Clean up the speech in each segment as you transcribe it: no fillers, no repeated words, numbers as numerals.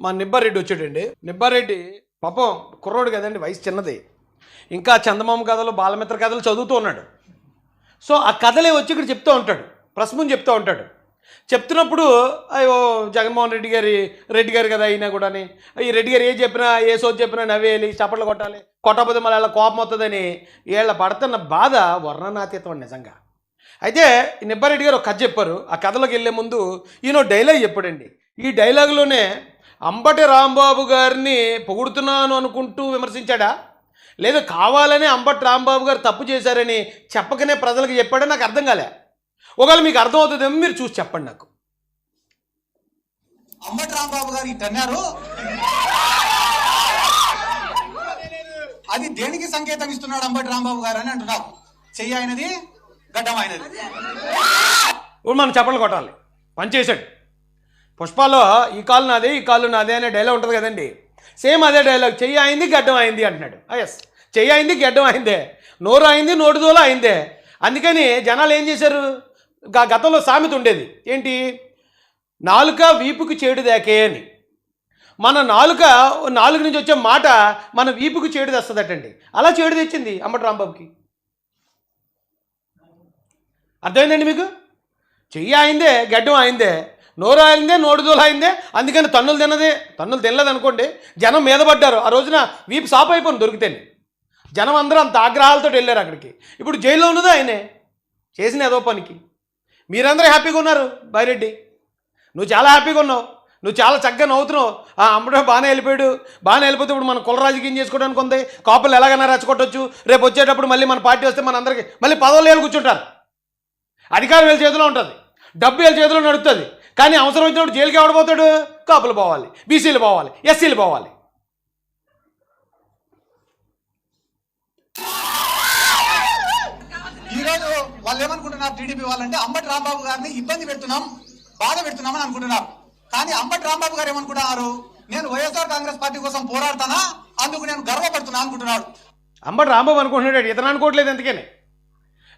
మా నిబ్బారెడ్డి వచ్చాడండి. నిబ్బారెడ్డి పాపం కుర్రోడు కదండి, వయసు చిన్నది. ఇంకా చందమామ కథలు, బాలమిత్ర కథలు చదువుతూ ఉన్నాడు. సో ఆ కథలే వచ్చి ఇక్కడ చెప్తూ ఉంటాడు, ప్రశ్న చెప్తూ ఉంటాడు. చెప్తున్నప్పుడు అయ్యో జగన్మోహన్ రెడ్డి గారు కదా అయినా కూడా, ఈ రెడ్డి గారు ఏ చెప్పినా, ఏ సోది చెప్పినా నవ్వేయాలి, చప్పట్లు కొట్టాలి, కొట్టకపోతే మళ్ళీ వాళ్ళ కోపం వస్తుందని వీళ్ళ పడుతున్న బాధ వర్ణనాతీతం నిజంగా. అయితే నిబ్బారెడ్డి గారు ఒక కథ చెప్పారు. ఆ కథలోకి వెళ్ళే ముందు ఈయన డైలాగ్ చెప్పాడండి. ఈ డైలాగులోనే అంబటి రాంబాబు గారిని పొగుడుతున్నాను అనుకుంటూ విమర్శించాడా, లేదా కావాలని అంబటి రాంబాబు గారు తప్పు చేశారని చెప్పకనే ప్రజలకు చెప్పాడని నాకు అర్థం కాలే. ఒకవేళ మీకు అర్థం అవుతుందేమో మీరు చూసి చెప్పండి నాకు. అంబటి రాంబాబు గారు ఇట్టన్నారు, అది దేనికి సంకేతం ఇస్తున్నాడు అంబటి రాంబాబు గారు అని అంటున్నావు. చెయ్యి అయినది, గడ్డం అయినది. ఇప్పుడు మనం చప్పట్లు కొట్టాలి, పనిచేశాడు. పుష్పాలో ఈ కాలు నాదే, ఈ కాలు నాదే అనే డైలాగ్ ఉంటుంది కదండి, సేమ్ అదే డైలాగ్. చెయ్యి అయింది, గడ్డం అయింది అంటున్నాడు. ఎస్, చెయ్యి అయింది, గడ్డం అయిందే, నోరు అయింది, నోటిదోల అయిందే. అందుకని జనాలు ఏం చేశారు, గతంలో సామెత ఉండేది ఏంటి, నాలుక వీపుకు చేడు దాకే అని. మన నాలుగు నుంచి వచ్చే మాట మన వీపుకు చేడు తెస్తుందటండి. అలా చేడు తెచ్చింది అంబటి రాంబాబుకి. అర్థమైందండి మీకు? చెయ్యి అయిందే, గడ్డం అయిందే, నోరు అయిందే, నోటిదోల అయిందే. అందుకని తన్నులు తినలేదు అనుకోండి, జనం మీద పడ్డారు. ఆ రోజున వీపు సాప్ అయిపోయింది దొరికితేనే. జనం అందరూ అంత ఆగ్రహాలతో వెళ్ళారు అక్కడికి. ఇప్పుడు జైల్లో ఉన్నది ఆయనే, చేసిన ఏదో పనికి. మీరందరూ హ్యాపీగా ఉన్నారు. బైరెడ్డి, నువ్వు చాలా హ్యాపీగా ఉన్నావు, నువ్వు చాలా చక్కగా నవ్వుతున్నావు. అమ్మడో బాగానే వెళ్ళిపోతే ఇప్పుడు మన కుల రాజకీయం చేసుకోవడానికి ఉంది. కాపులు ఎలాగైనా రెచ్చగొట్టొచ్చు. రేపు వచ్చేటప్పుడు మళ్ళీ మన పార్టీ వస్తే మన అందరికీ మళ్ళీ పదవులు వేలు కూర్చుంటారు. అధికారం వీళ్ళ చేతిలో ఉంటుంది, డబ్బు వీళ్ళ చేతిలో నడుస్తుంది. కానీ అవసరం వచ్చినప్పుడు జైలుకి ఎవడపోతాడు? కాపులు పోవాలి, బీసీలు పోవాలి, ఎస్సీలు పోవాలి. ఈరోజు వాళ్ళు ఏమనుకుంటున్నారు, టీడీపీ వాళ్ళంటే అంబటి రాంబాబు గారిని ఇబ్బంది పెడుతున్నాం, బాధ పెడుతున్నామని అనుకుంటున్నారు. కానీ అంబటి రాంబాబు గారు ఏమనుకుంటున్నారు, నేను వైఎస్ఆర్ కాంగ్రెస్ పార్టీ కోసం పోరాడతానా, అందుకు నేను గర్వపడుతున్నా అనుకుంటున్నాడు. అంబటి రాంబాబు అనుకుంటున్నాడు, ఇతను అనుకోవట్లేదు. ఎందుకని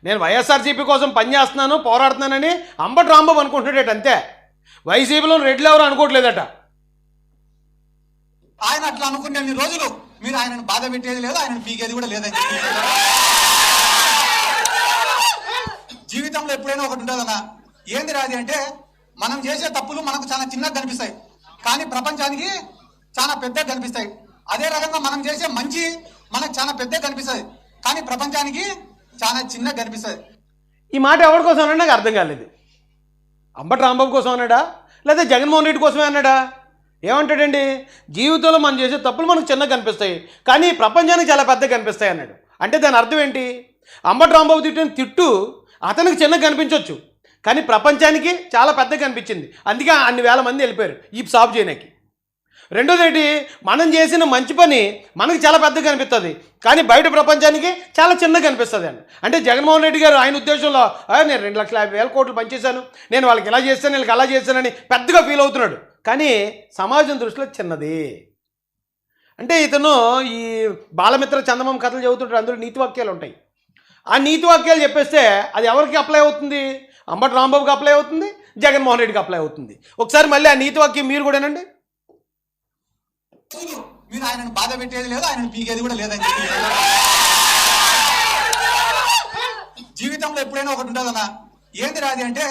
నేను వైఎస్ఆర్సీపీ కోసం పనిచేస్తున్నాను, పోరాడుతున్నానని అంబటి రాంబాబు అనుకుంటున్నాడు అంతే. వైసీపీలో రెడ్లు ఎవరు అనుకోవట్లేదట. ఆయన అట్లా అనుకునే రోజులు మీరు ఆయనను బాధ పెట్టేది లేదు, ఆయనను పీకేది కూడా లేదని చెప్పి. జీవితంలో ఎప్పుడైనా ఒకటి ఉంటుందన్నా, ఏంది రాది అంటే, మనం చేసే తప్పులు మనకు చాలా చిన్నగా కనిపిస్తాయి, కానీ ప్రపంచానికి చాలా పెద్దగా కనిపిస్తాయి. అదే రకంగా మనం చేసే మంచి మనకు చాలా పెద్దగా కనిపిస్తుంది, కానీ ప్రపంచానికి చాలా చిన్నగా కనిపిస్తుంది. ఈ మాట ఎవరి కోసం అన్నాడు నాకు అర్థం కాలేదు. అంబటి రాంబాబు కోసం అన్నాడా, లేదా జగన్మోహన్ రెడ్డి కోసమే అన్నాడా? ఏమంటాడండి, జీవితంలో మనం చేసే తప్పులు మనకు చిన్నగా కనిపిస్తాయి, కానీ ప్రపంచానికి చాలా పెద్దగా కనిపిస్తాయి అన్నాడు. అంటే దాని అర్థం ఏంటి? అంబటి రాంబాబు తిట్టిన తిట్టు అతనికి చిన్నగా కనిపించవచ్చు, కానీ ప్రపంచానికి చాలా పెద్దగా కనిపించింది. అందుకే అన్ని వేల మంది వెళ్ళిపోయారు ఈ సాఫ్ చేయడానికి. రెండోది ఏంటి, మనం చేసిన మంచి పని మనకి చాలా పెద్దగా కనిపిస్తుంది, కానీ బయట ప్రపంచానికి చాలా చిన్నగా కనిపిస్తుంది అండి. అంటే జగన్మోహన్ రెడ్డి గారు ఆయన ఉద్దేశంలో నేను 2,50,000 కోట్లు పనిచేశాను, నేను వాళ్ళకి ఇలా చేస్తాను, వీళ్ళకి అలా చేశానని పెద్దగా ఫీల్ అవుతున్నాడు, కానీ సమాజం దృష్టిలో చిన్నది. అంటే ఇతను ఈ బాలమిత్ర చందమామ కథలు చదువుతుంటాడు, అందులో నీతి వాక్యాలు ఉంటాయి. ఆ నీతి వాక్యాలు చెప్పేస్తే అది ఎవరికి అప్లై అవుతుంది? అంబటి రాంబాబుకి అప్లై అవుతుంది, జగన్మోహన్ రెడ్డికి అప్లై అవుతుంది. ఒకసారి మళ్ళీ ఆ నీతి వాక్యం మీరు కూడానండి. మీరు ఆయనను బాధ పెట్టేది లేదు, ఆయనను పీకేది కూడా లేదని చెప్పి. జీవితంలో ఎప్పుడైనా ఒకటి ఉంటుందన్నా, ఏంది రాది అంటే,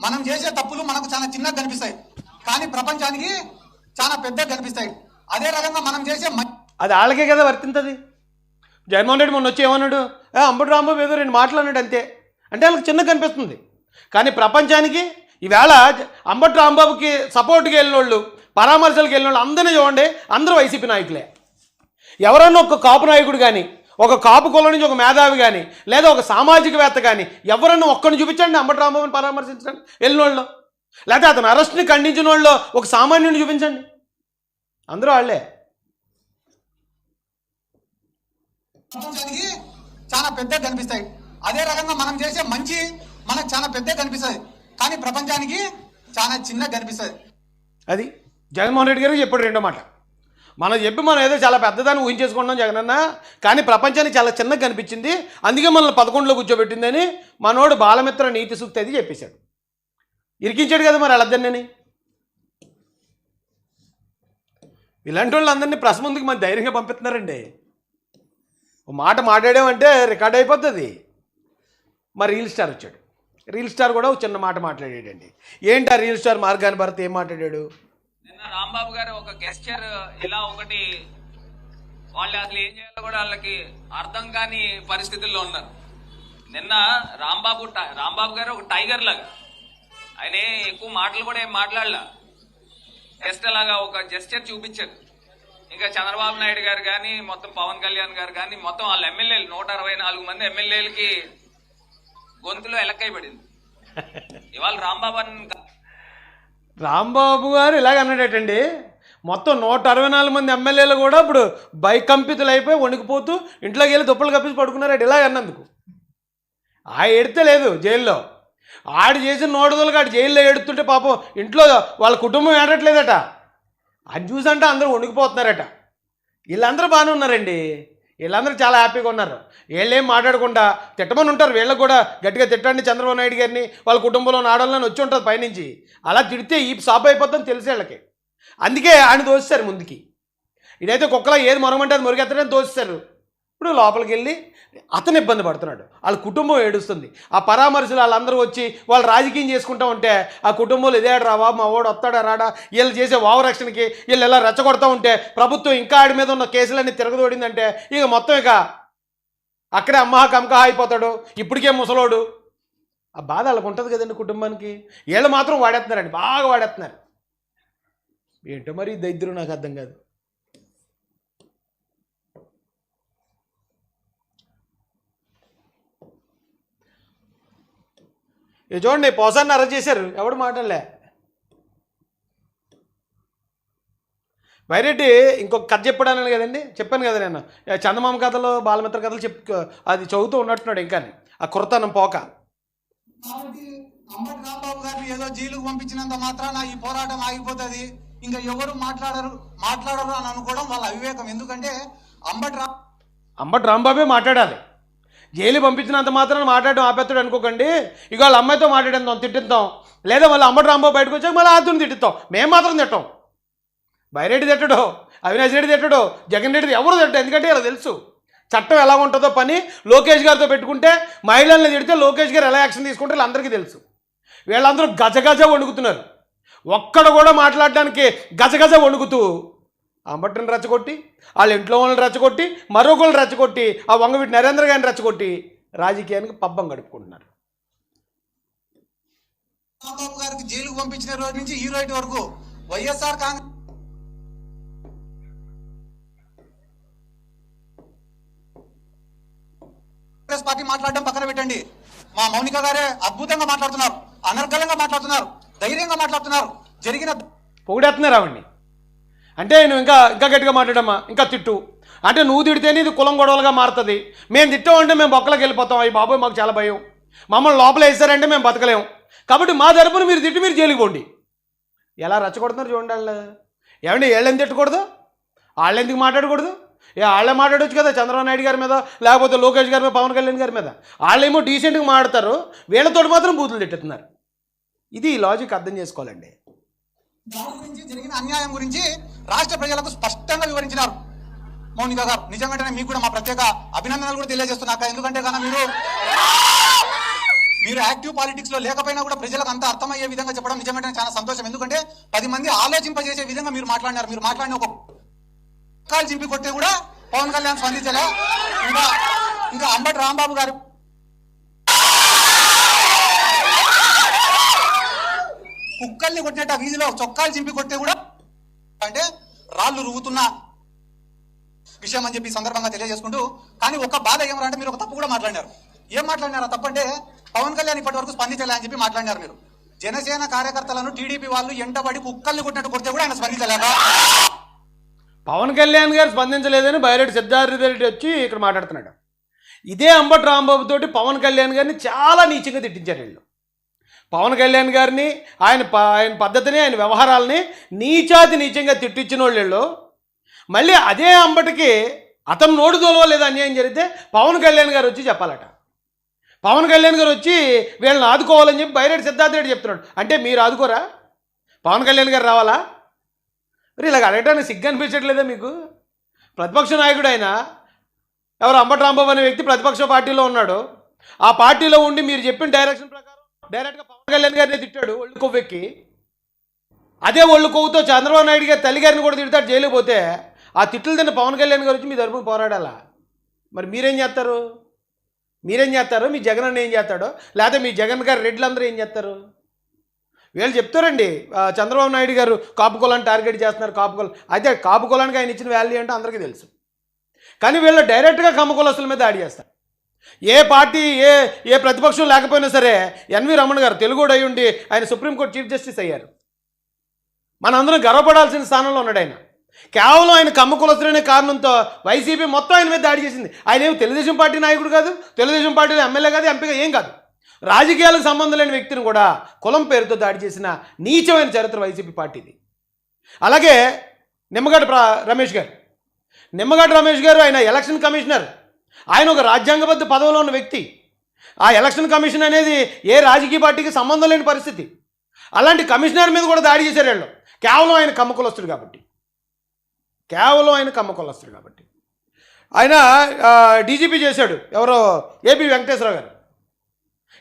మనం చేసే తప్పులు మనకు చాలా చిన్నగా కనిపిస్తాయి, కానీ ప్రపంచానికి చాలా పెద్దగా కనిపిస్తాయి. అదే రకంగా మనం చేసే అది వాళ్ళకే కదా వర్తింతుంది. జగన్మోహన్ రెడ్డి మొన్న వచ్చి ఏమన్నాడు, అంబటి రాంబాబు ఏదో 2 మాటలు అన్నాడు అంతే. అంటే వాళ్ళకి చిన్నగా కనిపిస్తుంది, కానీ ప్రపంచానికి ఈవేళ అంబటి రాంబాబుకి సపోర్ట్కి వెళ్ళిన వాళ్ళు, పరామర్శలకు వెళ్ళిన వాళ్ళు అందరినీ చూడండి, అందరూ వైసీపీ నాయకులే. ఎవరన్నా ఒక కాపు నాయకుడు కానీ, ఒక కాపు కులం నుంచి ఒక మేధావి కానీ, లేదా ఒక సామాజికవేత్త కానీ ఎవరన్నా ఒక్కరిని చూపించండి అంబటి రాంబాబుని పరామర్శించండి వెళ్ళిన వాళ్ళు, లేకపోతే అతను అరెస్ట్ని ఖండించిన వాళ్ళు ఒక సామాన్యుని చూపించండి, అందరూ వాళ్ళే. ప్రపంచానికి చాలా పెద్దగా కనిపిస్తాయి. అదే రకంగా మనం చేసే మంచి మనకు చాలా పెద్దగా కనిపిస్తుంది, కానీ ప్రపంచానికి చాలా చిన్నగా కనిపిస్తుంది. అది జగన్మోహన్ రెడ్డి గారికి చెప్పాడు రెండో మాట. మనం ఏదో చాలా పెద్దదాన్ని ఊహించేసుకుంటాం జగనన్న, కానీ ప్రపంచానికి చాలా చిన్నగా కనిపించింది, అందుకే మనల్ని 11లో కూర్చోబెట్టిందని మనోడు బాలమిత్ర నీతి సూక్తి అది చెప్పేశాడు. ఇరికించాడు కదా మరి వాళ్ళిద్దరిని. ఇలాంటి వాళ్ళు అందరినీ ప్రెస్ ముందుకు మన ధైర్యంగా పంపిస్తున్నారండి. ఒక మాట మాట్లాడామంటే రికార్డ్ అయిపోతుంది. మరి రీల్ స్టార్ వచ్చాడు. రీల్ స్టార్ కూడా ఒక చిన్న మాట మాట్లాడాడండి. ఏంటి ఆ రీల్ స్టార్ మార్గాన్ని భరత్ ఏం మాట్లాడాడు? నిన్న రాంబాబు గారు ఒక గెస్చర్ ఇలా ఒకటి వాళ్ళు అసలు ఏం చేయాలో కూడా వాళ్ళకి అర్థం కాని పరిస్థితుల్లో ఉన్నారు. నిన్న రాంబాబు గారు ఒక టైగర్ లాగా, ఆయన ఎక్కువ మాటలు కూడా ఏం మాట్లాడలా, జస్ట్ అలాగా ఒక జెస్చర్ చూపించారు. ఇంకా చంద్రబాబు నాయుడు గారు కానీ, మొత్తం పవన్ కళ్యాణ్ గారు కానీ, మొత్తం వాళ్ళ ఎమ్మెల్యేలు 164 మంది ఎమ్మెల్యేలకి గొంతులో ఎలక్కైపడింది. ఇవాళ రాంబాబు గారు ఇలాగ అన్నాడటండి. మొత్తం 164 మంది ఎమ్మెల్యేలు కూడా ఇప్పుడు భయకంపితులు అయిపోయి వణికిపోతూ ఇంట్లోకి వెళ్ళి దుప్పలు కప్పించి పడుకున్నారట ఇలాగ అన్నందుకు. ఆ ఏడితే లేదు జైల్లో, ఆడు చేసిన నోడుదలకు ఆడు జైల్లో ఏడుతుంటే పాపం ఇంట్లో వాళ్ళ కుటుంబం ఏడట్లేదట. అది చూసంటే అందరూ వణికిపోతున్నారట. వీళ్ళందరూ బాగానే ఉన్నారండి, వీళ్ళందరూ చాలా హ్యాపీగా ఉన్నారు. వీళ్ళేం మాట్లాడకుండా తిట్టమని ఉంటారు. వీళ్ళకి కూడా గట్టిగా తిట్టండి చంద్రబాబు నాయుడు గారిని, వాళ్ళ కుటుంబంలో ఆడవాళ్ళని వచ్చి ఉంటుంది పైనుంచి. అలా తిడితే ఈ సాప్ అయిపోతుందని తెలిసి వీళ్ళకి. అందుకే ఆయన దోస్తారు ముందుకి. ఇదైతే కుక్కలా ఏది మొరమంటే అది మొరిగెత్తడని దోస్తారు. ఇప్పుడు లోపలికి వెళ్ళి అతను ఇబ్బంది పడుతున్నాడు, వాళ్ళ కుటుంబం ఏడుస్తుంది. ఆ పరామర్శలు వాళ్ళందరూ వచ్చి వాళ్ళు రాజకీయం చేసుకుంటూ ఉంటే ఆ కుటుంబంలో ఇదే రావా మా వాడు వస్తాడా రాడా, వీళ్ళు చేసే వావరక్షణకి వీళ్ళు ఎలా రెచ్చగొడతా ఉంటే ప్రభుత్వం ఇంకా ఆడి మీద ఉన్న కేసులన్నీ తిరగదోడిందంటే ఇక మొత్తం ఇక అక్కడే అమ్మహ కమకహ అయిపోతాడు. ఇప్పటికే ముసలోడు. ఆ బాధ వాళ్ళకు ఉంటుంది కదండి కుటుంబానికి. వీళ్ళు మాత్రం వాడేస్తున్నారండి, బాగా వాడేస్తున్నారు. ఏంటో మరి దరిద్రం నాకు అర్థం కాదు. ఇది చూడండి, పోసాన్ని అరెస్ట్ చేశారు, ఎవడు మాటలే. వైరెడ్డి ఇంకొక కథ చెప్పడానని కదండి చెప్పాను కదా నేను, చందమామ కథలు బాలమిత్ర కథలు అది చదువుతూ ఉన్నట్టున్నాడు. ఇంకా ఆ కుర్రతనం పోక. కాబట్టి అంబటి రాంబాబు గారిని ఏదో జైలుకు పంపించినంత మాత్రాన ఈ పోరాటం ఆగిపోతుంది, ఇంకా ఎవరు మాట్లాడరు అని అనుకోవడం వాళ్ళ అవివేకం. ఎందుకంటే అంబటి రాంబాబే మాట్లాడాలి. జైలు పంపించినంత మాత్రం మాట్లాడడం ఆపేస్తాడు అనుకోకండి. ఇక వాళ్ళ అమ్మాయితో మాట్లాడేద్దాం, తిట్టిద్దాం. లేదా మళ్ళీ అంబటి రాంబాబు బయటకు వచ్చాక మళ్ళీ ఆతుని తిట్టిస్తాం. మేము మాత్రం తిట్టాం. బైరెడ్డి తిట్టడు, అవినాష్ రెడ్డి తిట్టడు, జగన్ రెడ్డి ఎవరు తిట్టడు. ఎందుకంటే ఇలా తెలుసు చట్టం ఎలా ఉంటుందో. పని లోకేష్ గారితో పెట్టుకుంటే మహిళల్ని తిడితే లోకేష్ గారు ఎలా యాక్షన్ తీసుకుంటారో వీళ్ళందరికీ తెలుసు. వీళ్ళందరూ గజగజ వణుకుతున్నారు. ఒక్కడ కూడా మాట్లాడడానికి గజగజ వణుకుతూ అంబటిని రెచ్చగొట్టి, వాళ్ళ ఇంట్లో వాళ్ళని రెచ్చగొట్టి, మరొకళ్ళు రెచ్చగొట్టి, ఆ వంగవీటి నరేంద్ర గారిని రెచ్చగొట్టి రాజకీయానికి పబ్బం గడుపుకుంటున్నారు. రాంబాబు గారికి జైలుకు పంపించిన రోజు నుంచి ఈ రోజు వరకు వైఎస్ఆర్ కాంగ్రెస్ పార్టీ మాట్లాడడం పక్కన పెట్టండి. మా మౌనిక గారే అద్భుతంగా మాట్లాడుతున్నారు, అనర్గళంగా మాట్లాడుతున్నారు, ధైర్యంగా మాట్లాడుతున్నారు. జరిగిన పొగిడేస్తున్నారు ఆవిడ్ని. అంటే నువ్వు ఇంకా గట్టిగా మాట్లాడమ్మా, ఇంకా తిట్టు అంటే నువ్వు తిడితేనే ఇది కులం గొడవలుగా మారుతుంది. మేము తిట్టామంటే మేము బొక్కలకు వెళ్ళిపోతాం. అయ్యి బాబోయ్ మాకు చాలా భయం, మమ్మల్ని లోపల వేసారంటే మేము బతకలేము. కాబట్టి మా తరపున మీరు తిట్టి మీరు జైలుకి పోండి. ఎలా రెచ్చగొడుతున్నారు చూడండి వాళ్ళు. ఏమండి వీళ్ళని తిట్టకూడదు, వాళ్ళు ఎందుకు మాట్లాడకూడదు? వాళ్ళే మాట్లాడవచ్చు కదా చంద్రబాబు నాయుడు గారి మీద, లేకపోతే లోకేష్ గారి మీద, పవన్ కళ్యాణ్ గారి మీద. వాళ్ళేమో డీసెంట్గా మాట్లాడతారు, వీళ్ళతో మాత్రం బూతులు తిట్టుతున్నారు. ఇది లాజిక్ అర్థం చేసుకోవాలండి. దాని గురించి జరిగిన అన్యాయం గురించి రాష్ట్ర ప్రజలకు స్పష్టంగా వివరించినారు మౌనిక గారు. నిజంగానే మీకు కూడా మా ప్రత్యేక అభినందనలు కూడా తెలియజేస్తున్నాక. ఎందుకంటే కన్నా మీరు యాక్టివ్ పాలిటిక్స్ లో లేకపోయినా కూడా ప్రజలకు అంతా అర్థమయ్యే విధంగా చెప్పడం నిజంగానే చాలా సంతోషం. ఎందుకంటే 10 మంది ఆలోచింపజేసే విధంగా మీరు మాట్లాడినారు. మీరు మాట్లాడిన ఒక కాలు చింపి కొట్టే కూడా పవన్ కళ్యాణ్ స్పందించలే. ఇంకా అంబటి రాంబాబు గారు కుక్కల్ని కొట్టినట్టు వీధిలో చొక్కాలు చింపి కొట్టే కూడా అంటే రాళ్ళు రువ్వుతున్న విషయం అని చెప్పి సందర్భంగా తెలియజేసుకుంటూ, కానీ ఒక బాధ ఏమరంటే మీరు ఒక తప్పు కూడా మాట్లాడినారు. ఏం మాట్లాడినారు? ఆ తప్పు అంటే పవన్ కళ్యాణ్ ఇప్పటి వరకు స్పందించలే అని చెప్పి మాట్లాడినారు. మీరు జనసేన కార్యకర్తలను టీడీపీ వాళ్ళు ఎంటబడి కుక్కల్ని కొట్టినట్టు కొడితే కూడా ఆయన స్పందించలేక. పవన్ కళ్యాణ్ గారు స్పందించలేదని బైరెడ్డి సిద్ధార్థ రెడ్డి వచ్చి ఇక్కడ మాట్లాడుతున్నాడు. ఇదే అంబటి రాంబాబు తోటి పవన్ కళ్యాణ్ గారిని చాలా నీచంగా తిట్టించారు వీళ్ళు. పవన్ కళ్యాణ్ గారిని ఆయన పద్ధతిని, ఆయన వ్యవహారాలని నీచంగా తిట్టించిన వాళ్ళు మళ్ళీ అదే అంబటికి అతను నోడు దోలవలేదు అన్యాయం జరిగితే పవన్ కళ్యాణ్ గారు వచ్చి చెప్పాలట. పవన్ కళ్యాణ్ గారు వచ్చి వీళ్ళని ఆదుకోవాలని చెప్పి బైరెడ్డి సిద్ధార్థ రెడ్డి చెప్తున్నాడు. అంటే మీరు ఆదుకోరా? పవన్ కళ్యాణ్ గారు రావాలా? మరి ఇలాగ అడగడానికి సిగ్గు అనిపించట్లేదా మీకు? ప్రతిపక్ష నాయకుడు ఆయన ఎవరు అంబటి రాంబాబు అనే వ్యక్తి ప్రతిపక్ష పార్టీలో ఉన్నాడు. ఆ పార్టీలో ఉండి మీరు చెప్పిన డైరెక్షన్ ప్రకారం డైరెక్ట్గా పవన్ కళ్యాణ్ గారిని తిట్టాడు ఒళ్ళు కొవ్వెక్కి. అదే ఒళ్ళు కొవ్వుతో చంద్రబాబు నాయుడు గారి తల్లి గారిని కూడా తిడతాడు జైలుకి పోతే. ఆ తిట్లు తిన్న పవన్ కళ్యాణ్ గారు వచ్చి మీ తరపున పోరాడాలా? మరి మీరేం చేస్తారు? మీ జగన్ అన్న ఏం చేస్తాడో, లేకపోతే మీ జగన్ గారి రెడ్లందరూ ఏం చేస్తారు? వీళ్ళు చెప్తారండి చంద్రబాబు నాయుడు గారు కాపు కులాన్ని టార్గెట్ చేస్తున్నారు, కాపు కులం. అయితే కాపు కులానికి ఆయన ఇచ్చిన వాల్యూ ఏంటో అందరికీ తెలుసు. కానీ వీళ్ళు డైరెక్ట్గా కమ్మ కులస్తుల మీద దాడి చేస్తారు. ఏ పార్టీ ఏ ప్రతిపక్షం లేకపోయినా సరే ఎన్వి రమణ గారు తెలుగుడు అయి ఉండి ఆయన సుప్రీంకోర్టు చీఫ్ జస్టిస్ అయ్యారు. మనందరం గర్వపడాల్సిన స్థానంలో ఉన్నాడు ఆయన. కేవలం ఆయన కమ్మ కులస్తులనే కారణంతో వైసీపీ మొత్తం ఆయన మీద దాడి చేసింది. ఆయన ఏమి తెలుగుదేశం పార్టీ నాయకుడు కాదు, తెలుగుదేశం పార్టీలో ఎమ్మెల్యే కాదు, ఎంపీగా ఏం కాదు. రాజకీయాలకు సంబంధం లేని వ్యక్తిని కూడా కులం పేరుతో దాడి చేసిన నీచమైన చరిత్ర వైసీపీ పార్టీది. అలాగే నిమ్మగడ్డ రమేష్ గారు ఆయన ఎలక్షన్ కమిషనర్. ఆయన ఒక రాజ్యాంగబద్ధ పదవిలో ఉన్న వ్యక్తి. ఆ ఎలక్షన్ కమిషన్ అనేది ఏ రాజకీయ పార్టీకి సంబంధం లేని పరిస్థితి. అలాంటి కమిషనర్ మీద కూడా దాడి చేశారు వీళ్ళు. కేవలం ఆయన కమ్మ కులస్తుడు కాబట్టి. ఆయన డీజీపీ చేశాడు ఎవరో ఏపీ వెంకటేశ్వరరావు గారు.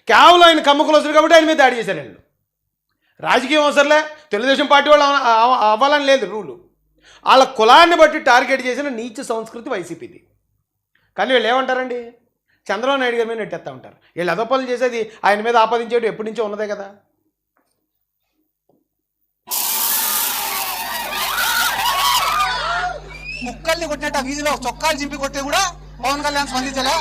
కేవలం ఆయన కమ్మ కులస్తుడు కాబట్టి ఆయన మీద దాడి చేశారు వీళ్ళు. రాజకీయం అవసరంలే, తెలుగుదేశం పార్టీ వాళ్ళు అవ్వాలని లేదు రూలు. వాళ్ళ కులాన్ని బట్టి టార్గెట్ చేసిన నీచ సంస్కృతి వైసీపీది. కానీ వీళ్ళు ఏమంటారండి, చంద్రబాబు నాయుడు గారి మీద నెట్టేస్తూ ఉంటారు. వీళ్ళు అదోపనులు చేసేది ఆయన మీద ఆపాదించేది ఎప్పటి నుంచో ఉన్నదే కదా. ముక్కల్ని కొట్టినట్టు ఆ వీధిలో చొక్కాలు చింపి కొట్టే కూడా పవన్ కళ్యాణ్ స్పందించలే.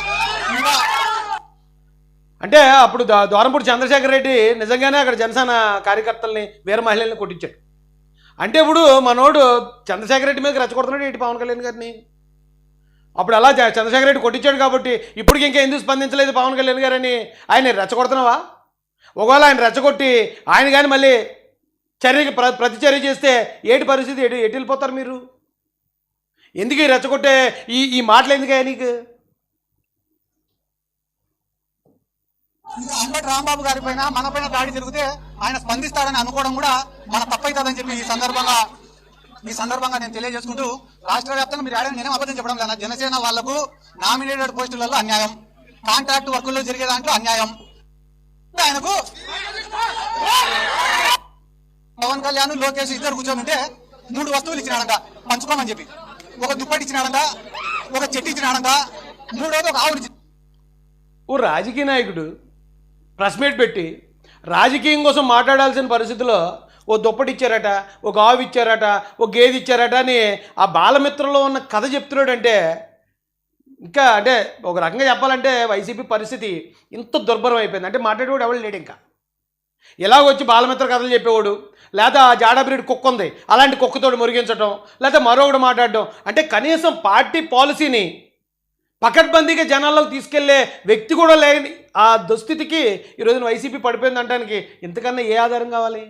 అంటే అప్పుడు ద్వారంపూడి చంద్రశేఖర్ రెడ్డి నిజంగానే అక్కడ జనసేన కార్యకర్తల్ని వేరే మహిళల్ని కొట్టించాడు. అంటే ఇప్పుడు మనోడు చంద్రశేఖర్ రెడ్డి మీద రెచ్చగొడుతున్నాడు ఏంటి పవన్ కళ్యాణ్ గారిని? అప్పుడు అలా చంద్రశేఖర్ రెడ్డి కొట్టించాడు కాబట్టి ఇప్పటికి ఇంకా ఎందుకు స్పందించలేదు పవన్ కళ్యాణ్ గారని ఆయన రెచ్చగొడుతున్నావా? ఒకవేళ ఆయన రెచ్చగొట్టి ఆయన కానీ మళ్ళీ ప్రతిచర్య చేస్తే ఏటి పరిస్థితి? ఎటు వెళ్ళిపోతారు మీరు? ఎందుకు ఈ రెచ్చగొట్టే ఈ మాటలు ఎందుకయ్యా నీకు? అంబటి రాంబాబు గారి పైన మన పైన దాడి జరిగితే ఆయన స్పందిస్తాడని అనుకోవడం కూడా మన తప్పైతుందని చెప్పి ఈ సందర్భంగా నేను తెలియజేసుకుంటూ, రాష్ట్ర వ్యాప్తంగా మీరు ఆడని నేనేం అబద్ధం చెప్పడం లేదు. జనసేన వాళ్లకు నామినేటెడ్ పోస్టులలో అన్యాయం, కాంట్రాక్ట్ వర్కుల్లో జరిగే దాంట్లో అన్యాయం. ఆయనకు పవన్ కళ్యాణ్ లోకేష్ ఇద్దరు కూర్చొని ఉంటే 3 వస్తువులు ఇచ్చినాడంట పంచుకోమని చెప్పి. ఒక దుప్పటి ఇచ్చినాడంట, ఒక చెట్టు ఇచ్చినాడంట, మూడోది ఒక ఆవుని. ఓ రాజకీయ నాయకుడు ప్రెస్ మీట్ పెట్టి రాజకీయం కోసం మాట్లాడాల్సిన పరిస్థితిలో ఓ దుప్పటి ఇచ్చారట, ఒక ఆవు ఇచ్చారట, ఒక గేదె ఇచ్చారట అని ఆ బాలమిత్రంలో ఉన్న కథ చెప్తున్నాడంటే, ఇంకా అంటే ఒక రకంగా చెప్పాలంటే వైసీపీ పరిస్థితి ఇంత దుర్భరం అయిపోయింది. అంటే మాట్లాడేవాడు ఎవరు లేడు. ఇంకా ఇలాగొచ్చి బాలమిత్ర కథలు చెప్పేవాడు, లేదా ఆ జాడా బ్రీడ్ కుక్క ఉంది అలాంటి కుక్కతోడు మురిగించడం, లేదా మరొకడు మాట్లాడడం. అంటే కనీసం పార్టీ పాలసీని పకడ్బందీగా జనాల్లోకి తీసుకెళ్లే వ్యక్తి కూడా లేని ఆ దుస్థితికి ఈరోజున వైసీపీ పడిపోయింది అనడానికి ఇంతకన్నా ఏ ఆధారం కావాలి?